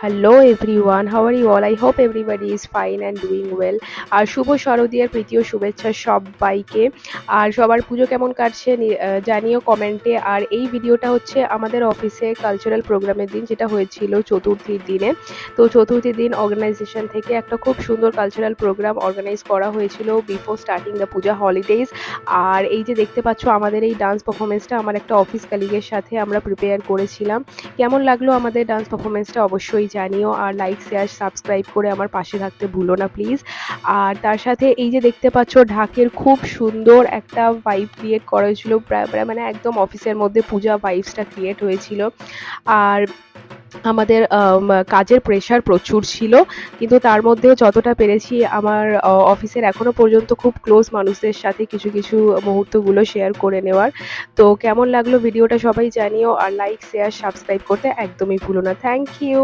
Hello everyone, how are you all? I hope everybody is fine and doing well. আর শুভ শারদীয়ার প্রীতি ও শুভেচ্ছা সবাইকে। আর সবার পুজো কেমন কাটছে জানিও কমেন্টে। আর এই ভিডিওটা হচ্ছে আমাদের অফিসে কালচারাল প্রোগ্রামের দিন, যেটা হয়েছিল চতুর্থীর দিনে। তো চতুর্থীর দিন অর্গানাইজেশন থেকে একটা খুব সুন্দর কালচারাল প্রোগ্রাম অর্গানাইজ করা হয়েছিল before starting the puja holidays. আর এই যে দেখতে পাচ্ছ আমাদের এই ডান্স পারফরমেন্সটা আমার একটা অফিস কালিগের সাথে আমরা প্রিপেয়ার করেছিলাম। কেমন লাগলো আমাদের ডান্স পারফরমেন্সটা অবশ্যই জানিও। আর লাইক শেয়ার সাবস্ক্রাইব করে আমার পাশে থাকতে ভুলো না প্লিজ। আর তার সাথে এই যে দেখতে পাচ্ছ ঢাকের খুব সুন্দর একটা ভাইব ক্রিয়েট করা হয়েছিল, প্রায় প্রায় মানে একদম অফিসের মধ্যে পূজা ভাইবসটা ক্রিয়েট হয়েছিল। আর আমাদের কাজের প্রেশার প্রচুর ছিল, কিন্তু তার মধ্যেও যতটা পেরেছি আমার অফিসের এখনো পর্যন্ত খুব ক্লোজ মানুষদের সাথে কিছু কিছু মুহূর্তগুলো শেয়ার করে নেওয়ার। তো কেমন লাগলো ভিডিওটা সবাই জানিও। আর লাইক শেয়ার সাবস্ক্রাইব করতে একদমই ভুলো না। Thank you.